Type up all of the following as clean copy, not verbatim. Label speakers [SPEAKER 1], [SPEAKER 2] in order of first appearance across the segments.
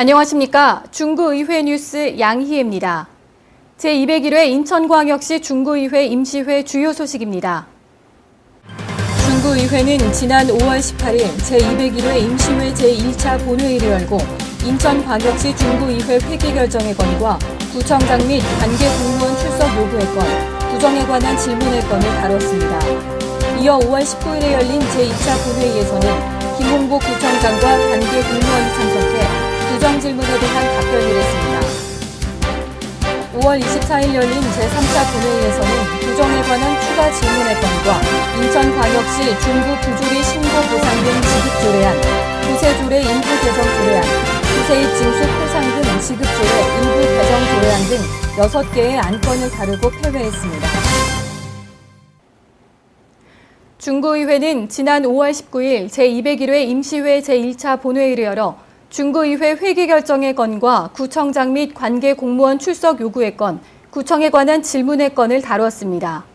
[SPEAKER 1] 안녕하십니까. 중구의회 뉴스 양희애입니다. 제201회 인천광역시 중구의회 임시회 주요 소식입니다. 중구의회는 지난 5월 18일 제201회 임시회 제1차 본회의를 열고 인천광역시 중구의회 회계 결정의 건과 구청장 및 관계 공무원 출석 요구의 건, 구정에 관한 질문의 건을 다뤘습니다. 이어 5월 19일에 열린 제2차 본회의에서는 김홍복 구청장과 관계 공무원이 참석해 구정 질문에 대한 답변을 했습니다. 5월 24일 열린 제3차 본회의에서는 구정에 관한 추가 질문의 건과 인천광역시 중구 부조리 신고 보상 등 지급 조례안, 구세 조례 인부 개정 조례안, 구세입 징수 포상 등 지급 조례 인부 개정 조례안 등 6개의 안건을 다루고 패회했습니다. 중구의회는 지난 5월 19일 제201회 임시회 제1차 본회의를 열어 중구의회 회계 결정의 건과 구청장 및 관계 공무원 출석 요구의 건, 구청에 관한 질문의 건을 다뤘습니다.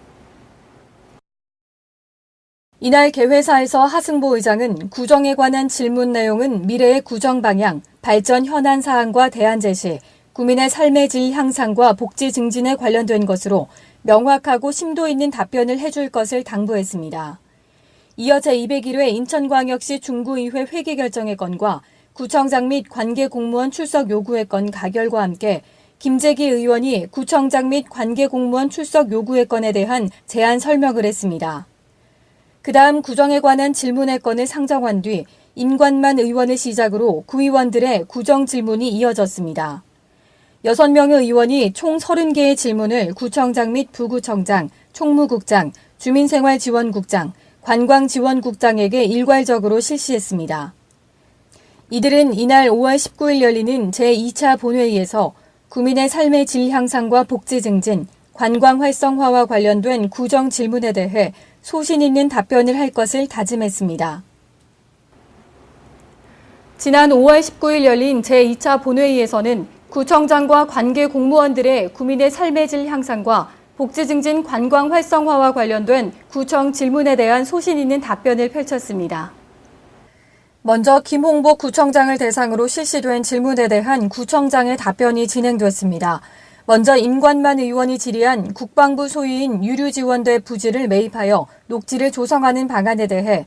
[SPEAKER 1] 이날 개회사에서 하승보 의장은 구정에 관한 질문 내용은 미래의 구정 방향, 발전 현안 사항과 대안 제시, 구민의 삶의 질 향상과 복지 증진에 관련된 것으로 명확하고 심도 있는 답변을 해줄 것을 당부했습니다. 이어 제201회 인천광역시 중구의회 회계 결정의 건과 구청장 및 관계 공무원 출석 요구의 건 가결과 함께 김재기 의원이 구청장 및 관계 공무원 출석 요구의 건에 대한 제안 설명을 했습니다. 그 다음 구정에 관한 질문의 건을 상정한 뒤 임관만 의원을 시작으로 구의원들의 구정 질문이 이어졌습니다. 6명의 의원이 총 30개의 질문을 구청장 및 부구청장, 총무국장, 주민생활지원국장, 관광지원국장에게 일괄적으로 실시했습니다. 이들은 이날 5월 19일 열리는 제2차 본회의에서 구민의 삶의 질 향상과 복지 증진, 관광 활성화와 관련된 구정 질문에 대해 소신 있는 답변을 할 것을 다짐했습니다. 지난 5월 19일 열린 제2차 본회의에서는 구청장과 관계 공무원들의 구민의 삶의 질 향상과 복지 증진 관광 활성화와 관련된 구청 질문에 대한 소신 있는 답변을 펼쳤습니다. 먼저 김홍복 구청장을 대상으로 실시된 질문에 대한 구청장의 답변이 진행됐습니다. 먼저 임관만 의원이 질의한 국방부 소유인 유류지원대 부지를 매입하여 녹지를 조성하는 방안에 대해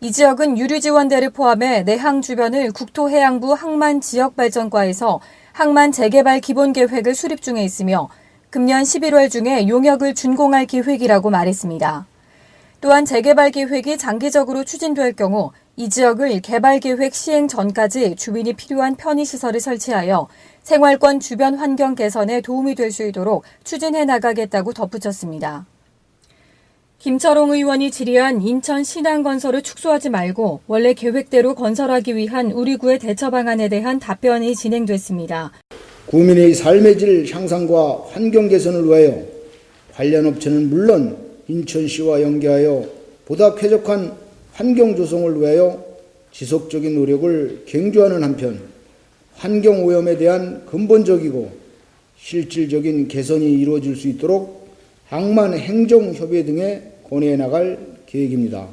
[SPEAKER 1] 이 지역은 유류지원대를 포함해 내항 주변을 국토해양부 항만지역발전과에서 항만 재개발 기본계획을 수립 중에 있으며 금년 11월 중에 용역을 준공할 계획이라고 말했습니다. 또한 재개발 계획이 장기적으로 추진될 경우 이 지역을 개발계획 시행 전까지 주민이 필요한 편의시설을 설치하여 생활권 주변 환경 개선에 도움이 될 수 있도록 추진해 나가겠다고 덧붙였습니다. 김철홍 의원이 질의한 인천 신항건설을 축소하지 말고 원래 계획대로 건설하기 위한 우리 구의 대처 방안에 대한 답변이 진행됐습니다.
[SPEAKER 2] 구민의 삶의 질 향상과 환경 개선을 위하여 관련 업체는 물론 인천시와 연계하여 보다 쾌적한 환경 조성을 위하여 지속적인 노력을 경주하는 한편 환경오염에 대한 근본적이고 실질적인 개선이 이루어질 수 있도록 항만 행정협의 등에 건의해 나갈 계획입니다.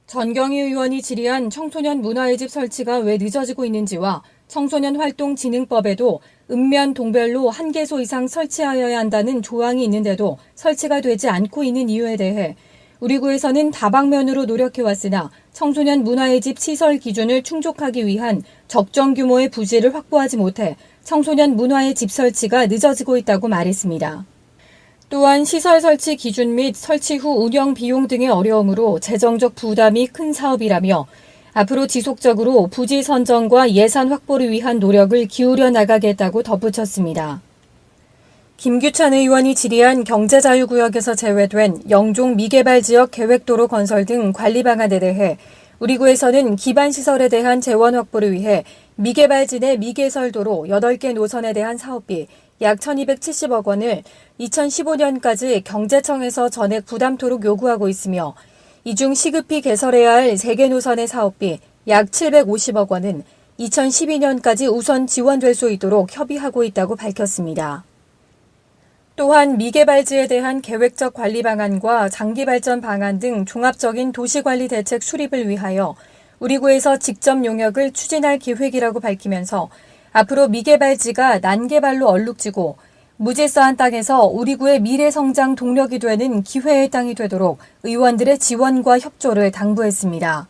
[SPEAKER 1] 전경희 의원이 질의한 청소년 문화의 집 설치가 왜 늦어지고 있는지와 청소년활동진흥법에도 읍면 동별로 1개소 이상 설치하여야 한다는 조항이 있는데도 설치가 되지 않고 있는 이유에 대해 우리 구에서는 다방면으로 노력해왔으나 청소년 문화의 집 시설 기준을 충족하기 위한 적정 규모의 부지를 확보하지 못해 청소년 문화의 집 설치가 늦어지고 있다고 말했습니다. 또한 시설 설치 기준 및 설치 후 운영 비용 등의 어려움으로 재정적 부담이 큰 사업이라며 앞으로 지속적으로 부지 선정과 예산 확보를 위한 노력을 기울여 나가겠다고 덧붙였습니다. 김규찬 의원이 질의한 경제자유구역에서 제외된 영종 미개발지역 계획도로 건설 등 관리 방안에 대해 우리 구에서는 기반시설에 대한 재원 확보를 위해 미개발지 내 미개설도로 8개 노선에 대한 사업비 약 1,270억 원을 2015년까지 경제청에서 전액 부담토록 요구하고 있으며 이 중 시급히 개설해야 할 3개 노선의 사업비 약 750억 원은 2012년까지 우선 지원될 수 있도록 협의하고 있다고 밝혔습니다. 또한 미개발지에 대한 계획적 관리 방안과 장기발전 방안 등 종합적인 도시관리 대책 수립을 위하여 우리 구에서 직접 용역을 추진할 계획이라고 밝히면서 앞으로 미개발지가 난개발로 얼룩지고 무질서한 땅에서 우리 구의 미래 성장 동력이 되는 기회의 땅이 되도록 의원들의 지원과 협조를 당부했습니다.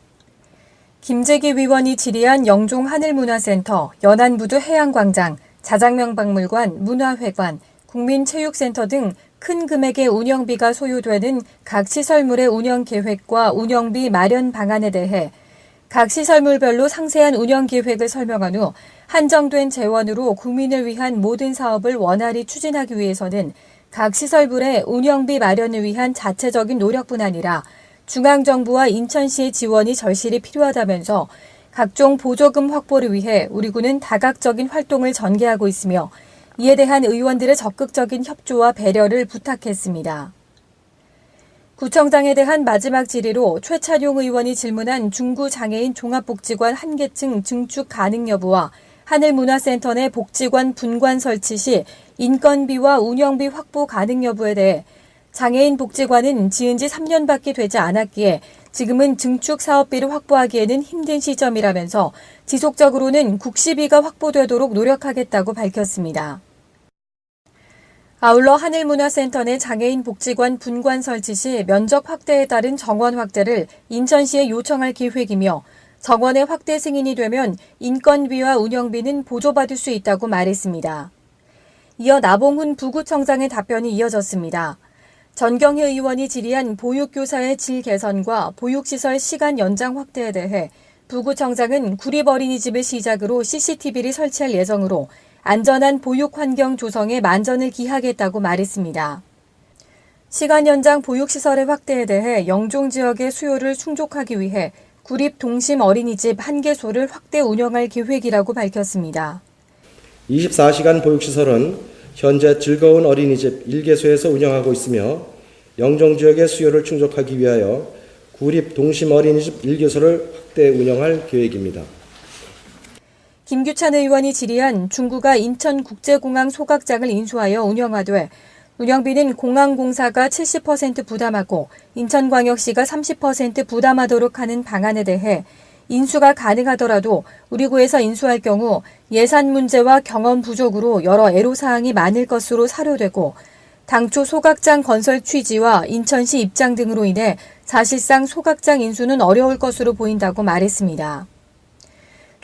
[SPEAKER 1] 김재기 의원이 질의한 영종 하늘문화센터, 연안부두 해양광장, 자장명박물관, 문화회관, 국민체육센터 등 큰 금액의 운영비가 소요되는 각 시설물의 운영 계획과 운영비 마련 방안에 대해 각 시설물별로 상세한 운영 계획을 설명한 후 한정된 재원으로 국민을 위한 모든 사업을 원활히 추진하기 위해서는 각 시설물의 운영비 마련을 위한 자체적인 노력뿐 아니라 중앙정부와 인천시의 지원이 절실히 필요하다면서 각종 보조금 확보를 위해 우리 구는 다각적인 활동을 전개하고 있으며 이에 대한 의원들의 적극적인 협조와 배려를 부탁했습니다. 구청장에 대한 마지막 질의로 최찬용 의원이 질문한 중구 장애인 종합복지관 한 개층 증축 가능 여부와 하늘문화센터 내 복지관 분관 설치 시 인건비와 운영비 확보 가능 여부에 대해 장애인 복지관은 지은 지 3년밖에 되지 않았기에 지금은 증축 사업비를 확보하기에는 힘든 시점이라면서 지속적으로는 국시비가 확보되도록 노력하겠다고 밝혔습니다. 아울러 하늘문화센터 내 장애인 복지관 분관 설치 시 면적 확대에 따른 정원 확대를 인천시에 요청할 계획이며 정원의 확대 승인이 되면 인건비와 운영비는 보조받을 수 있다고 말했습니다. 이어 나봉훈 부구청장의 답변이 이어졌습니다. 전경희 의원이 질의한 보육교사의 질 개선과 보육시설 시간 연장 확대에 대해 부구청장은 구립어린이집을 시작으로 CCTV를 설치할 예정으로 안전한 보육 환경 조성에 만전을 기하겠다고 말했습니다. 시간 연장 보육시설의 확대에 대해 영종 지역의 수요를 충족하기 위해 구립 동심 어린이집 1개소를 확대 운영할 계획이라고 밝혔습니다.
[SPEAKER 3] 24시간 보육시설은 현재 즐거운 어린이집 1개소에서 운영하고 있으며 영종 지역의 수요를 충족하기 위하여 구립 동심 어린이집 1개소를 확대 운영할 계획입니다.
[SPEAKER 1] 김규찬 의원이 질의한 중구가 인천국제공항 소각장을 인수하여 운영하되 운영비는 공항공사가 70% 부담하고 인천광역시가 30% 부담하도록 하는 방안에 대해 인수가 가능하더라도 우리 구에서 인수할 경우 예산 문제와 경험 부족으로 여러 애로사항이 많을 것으로 사료되고 당초 소각장 건설 취지와 인천시 입장 등으로 인해 사실상 소각장 인수는 어려울 것으로 보인다고 말했습니다.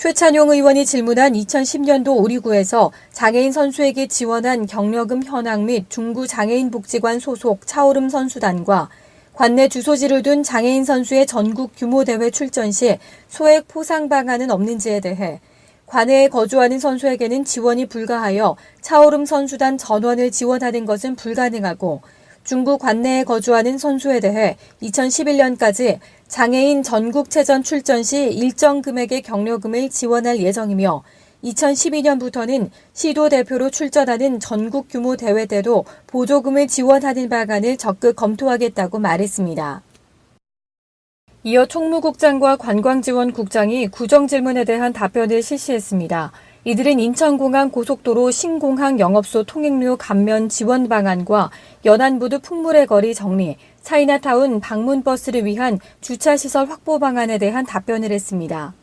[SPEAKER 1] 최찬용 의원이 질문한 2010년도 우리 구에서 장애인 선수에게 지원한 경력금 현황 및 중구 장애인 복지관 소속 차오름 선수단과 관내 주소지를 둔 장애인 선수의 전국 규모 대회 출전 시 소액 포상 방안은 없는지에 대해 관내에 거주하는 선수에게는 지원이 불가하여 차오름 선수단 전원을 지원하는 것은 불가능하고 중구 관내에 거주하는 선수에 대해 2011년까지 장애인 전국체전 출전 시 일정 금액의 경력금을 지원할 예정이며 2012년부터는 시도 대표로 출전하는 전국 규모 대회 때도 보조금을 지원하는 방안을 적극 검토하겠다고 말했습니다. 이어 총무국장과 관광지원국장이 구정질문에 대한 답변을 실시했습니다. 이들은 인천공항 고속도로 신공항 영업소 통행료 감면 지원 방안과 연안부두 풍물의 거리 정리, 차이나타운 방문버스를 위한 주차시설 확보 방안에 대한 답변을 했습니다.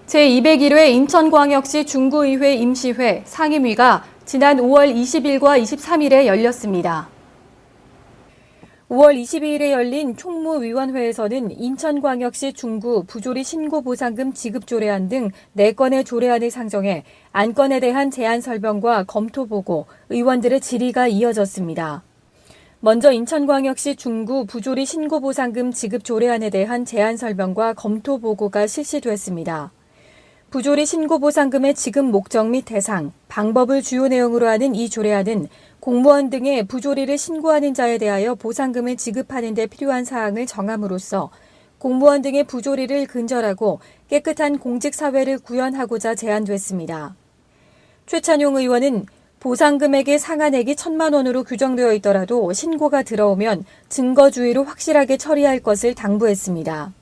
[SPEAKER 1] 제201회 인천광역시 중구의회 임시회 상임위가 지난 5월 20일과 23일에 열렸습니다. 5월 22일에 열린 총무위원회에서는 인천광역시 중구 부조리 신고보상금 지급조례안 등 4건의 조례안을 상정해 안건에 대한 제안 설명과 검토 보고 의원들의 질의가 이어졌습니다. 먼저 인천광역시 중구 부조리 신고보상금 지급조례안에 대한 제안 설명과 검토 보고가 실시됐습니다. 부조리 신고보상금의 지급 목적 및 대상, 방법을 주요 내용으로 하는 이 조례안은 공무원 등의 부조리를 신고하는 자에 대하여 보상금을 지급하는 데 필요한 사항을 정함으로써 공무원 등의 부조리를 근절하고 깨끗한 공직사회를 구현하고자 제안됐습니다. 최찬용 의원은 보상금액의 상한액이 1,000만 원으로 규정되어 있더라도 신고가 들어오면 증거주의로 확실하게 처리할 것을 당부했습니다.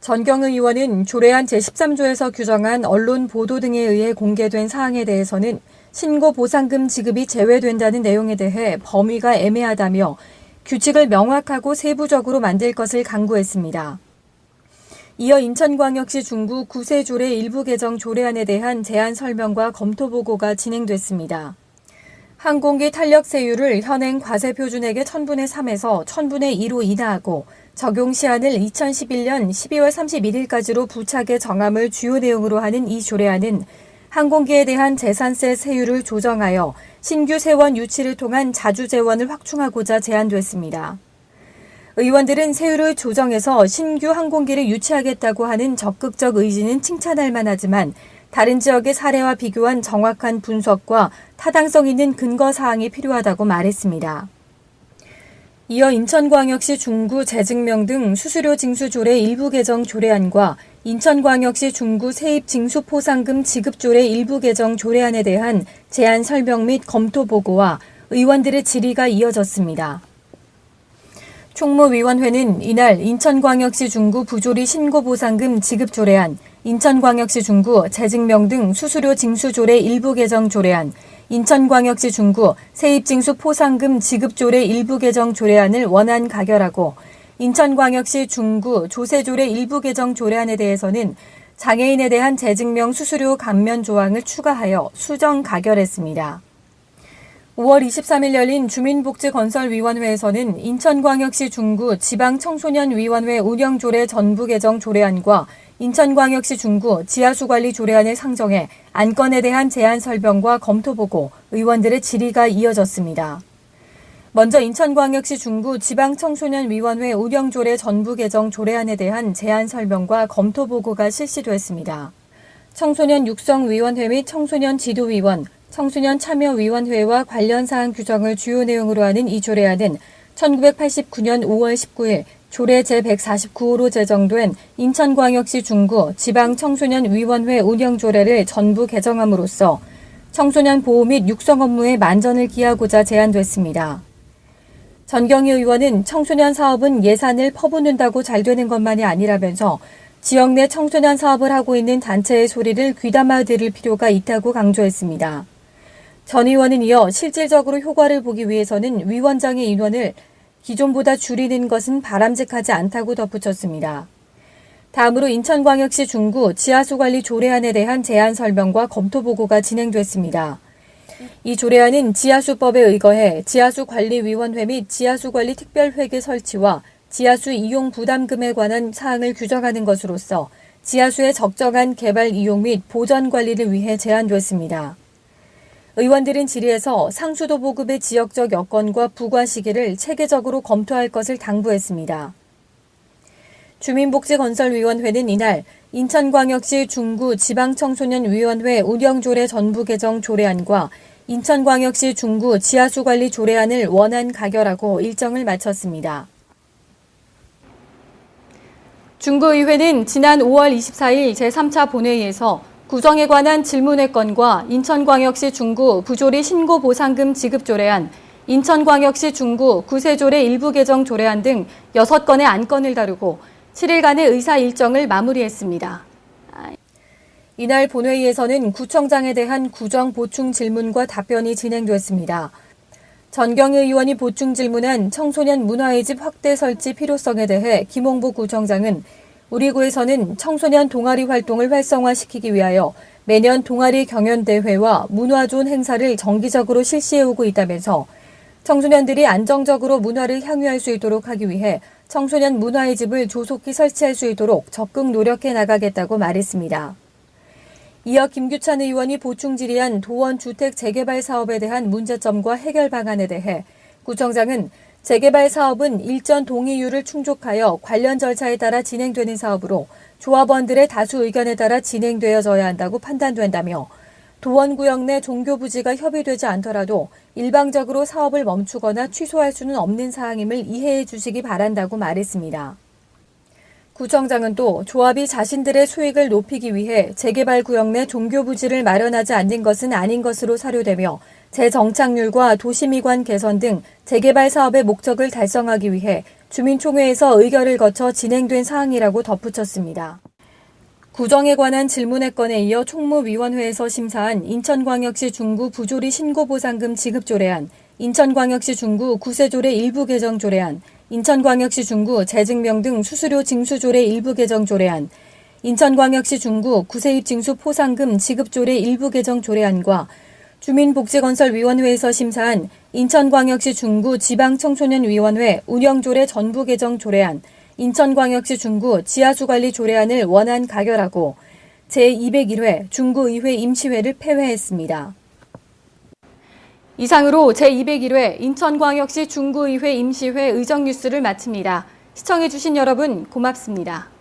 [SPEAKER 1] 전경의 의원은 조례안 제13조에서 규정한 언론 보도 등에 의해 공개된 사항에 대해서는 신고 보상금 지급이 제외된다는 내용에 대해 범위가 애매하다며 규칙을 명확하고 세부적으로 만들 것을 강구했습니다. 이어 인천광역시 중구 구세조례 일부 개정 조례안에 대한 제안 설명과 검토 보고가 진행됐습니다. 항공기 탄력 세율을 현행 과세 표준액의 1000분의 3에서 1000분의 2로 인하하고 적용 시한을 2011년 12월 31일까지로 부착해 정함을 주요 내용으로 하는 이 조례안은 항공기에 대한 재산세 세율을 조정하여 신규 세원 유치를 통한 자주 재원을 확충하고자 제안됐습니다. 의원들은 세율을 조정해서 신규 항공기를 유치하겠다고 하는 적극적 의지는 칭찬할 만하지만 다른 지역의 사례와 비교한 정확한 분석과 타당성 있는 근거 사항이 필요하다고 말했습니다. 이어 인천광역시 중구 재증명 등 수수료 징수 조례 일부 개정 조례안과 인천광역시 중구 세입 징수 포상금 지급 조례 일부 개정 조례안에 대한 제안 설명 및 검토 보고와 의원들의 질의가 이어졌습니다. 총무위원회는 이날 인천광역시 중구 부조리 신고보상금 지급 조례안, 인천광역시 중구 재증명 등 수수료 징수 조례 일부 개정 조례안, 인천광역시 중구 세입징수 포상금 지급 조례 일부 개정 조례안을 원안 가결하고 인천광역시 중구 조세조례 일부 개정 조례안에 대해서는 장애인에 대한 재증명 수수료 감면 조항을 추가하여 수정 가결했습니다. 5월 23일 열린 주민복지건설위원회에서는 인천광역시 중구 지방청소년위원회 운영조례 전부 개정 조례안과 인천광역시 중구 지하수관리 조례안을 상정해 안건에 대한 제안 설명과 검토 보고 의원들의 질의가 이어졌습니다. 먼저 인천광역시 중구 지방청소년위원회 운영조례 전부 개정 조례안에 대한 제안 설명과 검토 보고가 실시됐습니다. 청소년 육성위원회 및 청소년 지도위원, 청소년 참여위원회와 관련 사항 규정을 주요 내용으로 하는 이 조례안은 1989년 5월 19일 조례 제149호로 제정된 인천광역시 중구 지방청소년위원회 운영조례를 전부 개정함으로써 청소년 보호 및 육성 업무에 만전을 기하고자 제안됐습니다. 전경희 의원은 청소년 사업은 예산을 퍼붓는다고 잘 되는 것만이 아니라면서 지역 내 청소년 사업을 하고 있는 단체의 소리를 귀담아 들을 필요가 있다고 강조했습니다. 전 의원은 이어 실질적으로 효과를 보기 위해서는 위원장의 인원을 기존보다 줄이는 것은 바람직하지 않다고 덧붙였습니다. 다음으로 인천광역시 중구 지하수관리 조례안에 대한 제안 설명과 검토 보고가 진행됐습니다. 이 조례안은 지하수법에 의거해 지하수관리위원회 및 지하수관리 특별회계 설치와 지하수 이용 부담금에 관한 사항을 규정하는 것으로서 지하수의 적정한 개발 이용 및 보전 관리를 위해 제안됐습니다. 의원들은 질의에서 상수도 보급의 지역적 여건과 부과 시기를 체계적으로 검토할 것을 당부했습니다. 주민복지건설위원회는 이날 인천광역시 중구 지방청소년위원회 운영조례 전부 개정 조례안과 인천광역시 중구 지하수관리 조례안을 원안 가결하고 일정을 마쳤습니다. 중구의회는 지난 5월 24일 제3차 본회의에서 구정에 관한 질문회 건과 인천광역시 중구 부조리 신고보상금 지급 조례안, 인천광역시 중구 구세조례 일부 개정 조례안 등 6건의 안건을 다루고 7일간의 의사 일정을 마무리했습니다. 이날 본회의에서는 구청장에 대한 구정 보충 질문과 답변이 진행됐습니다. 전경희 의원이 보충 질문한 청소년 문화의 집 확대 설치 필요성에 대해 김홍부 구청장은 우리 구에서는 청소년 동아리 활동을 활성화시키기 위하여 매년 동아리 경연대회와 문화존 행사를 정기적으로 실시해오고 있다면서 청소년들이 안정적으로 문화를 향유할 수 있도록 하기 위해 청소년 문화의 집을 조속히 설치할 수 있도록 적극 노력해 나가겠다고 말했습니다. 이어 김규찬 의원이 보충 질의한 도원 주택 재개발 사업에 대한 문제점과 해결 방안에 대해 구청장은 재개발 사업은 일전 동의율을 충족하여 관련 절차에 따라 진행되는 사업으로 조합원들의 다수 의견에 따라 진행되어져야 한다고 판단된다며 도원구역 내 종교 부지가 협의되지 않더라도 일방적으로 사업을 멈추거나 취소할 수는 없는 사항임을 이해해 주시기 바란다고 말했습니다. 구청장은 또 조합이 자신들의 수익을 높이기 위해 재개발 구역 내 종교 부지를 마련하지 않는 것은 아닌 것으로 사료되며 재정착률과 도시미관 개선 등 재개발 사업의 목적을 달성하기 위해 주민총회에서 의결을 거쳐 진행된 사항이라고 덧붙였습니다. 구정에 관한 질문의 건에 이어 총무위원회에서 심사한 인천광역시 중구 부조리 신고보상금 지급 조례안, 인천광역시 중구 구세조례 일부 개정 조례안, 인천광역시 중구 재증명 등 수수료 징수조례 일부 개정 조례안, 인천광역시 중구 구세입 징수 포상금 지급조례 일부 개정 조례안과 주민복지건설위원회에서 심사한 인천광역시 중구 지방청소년위원회 운영조례 전부 개정 조례안, 인천광역시 중구 지하수관리 조례안을 원안 가결하고 제201회 중구의회 임시회를 폐회했습니다. 이상으로 제201회 인천광역시 중구의회 임시회 의정뉴스를 마칩니다. 시청해주신 여러분 고맙습니다.